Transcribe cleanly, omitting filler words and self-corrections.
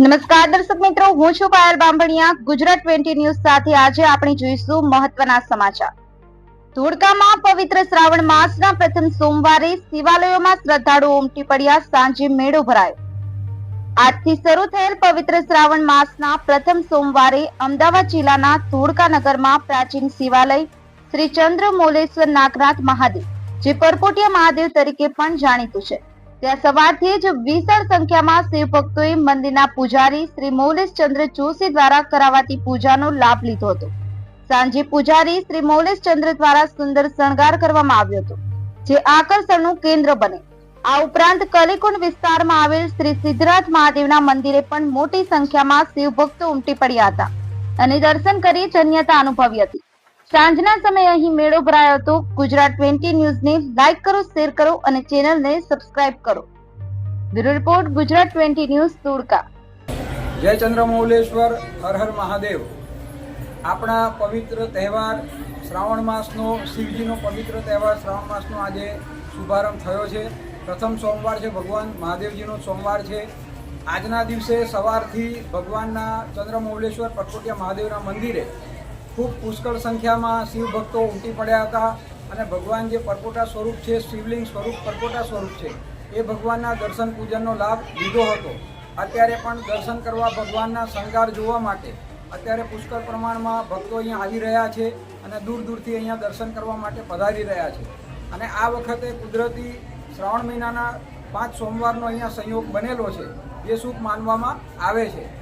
નમસ્કાર દર્શક મિત્રો, હું છું પાયલ બાંભણિયા. ગુજરાત 20 ન્યૂઝ સાથે આજે આપણે જોઈશું મહત્વના સમાચાર. ધોળકામાં પવિત્ર શ્રાવણ માસના પ્રથમ સોમવારે શિવાલયોમાં શ્રદ્ધાળુઓ ઉમટી પડ્યા. સાંજે મેળો ભરાયો. આજથી શરૂ થયેલ પવિત્ર શ્રાવણ માસના પ્રથમ સોમવારે અમદાવાદ જિલ્લાના ધોળકા નગરમાં પ્રાચીન શિવાલય શ્રી ચંદ્રમૌલેશ્વર નાગનાથ મહાદેવ, જે પરપોટિયા મહાદેવ તરીકે પણ જાણીતું છે, ત્યાં સવારથી જ વિશાળ સંખ્યામાં શિવ ભક્તોએ મંદિરના પૂજારી શ્રી મૌલેશ ચંદ્ર જોશી દ્વારા કરાવાતી પૂજાનો લાભ લીધો હતો. સાંજે પૂજારી શ્રી મૌલેશ ચંદ્ર દ્વારા સુંદર શણગાર કરવામાં આવ્યો હતો, જે આકર્ષણનું કેન્દ્ર બને. આ ઉપરાંત કલીકુંડ વિસ્તારમાં આવેલ શ્રી સિદ્ધરાજ મહાદેવના મંદિરે પણ મોટી સંખ્યામાં શિવ ભક્તો ઉમટી પડ્યા હતા અને દર્શન કરી ધન્યતા અનુભવી હતી. સાંજના સમયે અહીં મેળો ભરાયો હતો. ગુજરાત 20 ન્યૂઝને લાઈક કરો, શેર કરો અને ચેનલને સબસ્ક્રાઇબ કરો. Bureau report, Gujarat 20 news, Dholka. જય ચંદ્રમૌલેશ્વર, હર હર મહાદેવ. આપણા પવિત્ર તહેવાર શ્રાવણ માસનો, શિવજીનો પવિત્ર તહેવાર શ્રાવણ માસનો આજે શુભારંભ થયો છે. પ્રથમ સોમવાર છે, ભગવાન મહાદેવજીનો સોમવાર છે. આજના દિવસે સવારથી ભગવાનના ચંદ્રમૌલેશ્વર પરપોટિયા મહાદેવના મંદિરે ખૂબ પુષ્કળ સંખ્યામાં શિવ ભક્તો ઉમટી પડ્યા હતા અને ભગવાન જે પરપોટા સ્વરૂપ છે, શિવલિંગ સ્વરૂપ પરપોટા સ્વરૂપ છે, એ ભગવાનના દર્શન પૂજનનો લાભ લીધો હતો. અત્યારે પણ દર્શન કરવા, ભગવાનના શણગાર જોવા માટે અત્યારે પુષ્કળ પ્રમાણમાં ભક્તો અહીંયા આવી રહ્યા છે અને દૂર દૂરથી અહીંયા દર્શન કરવા માટે પધારી રહ્યા છે. અને આ વખતે કુદરતી શ્રાવણ મહિનાના 5 સોમવારનો અહીંયા સંયોગ બનેલો છે, જે શુભ માનવામાં આવે છે.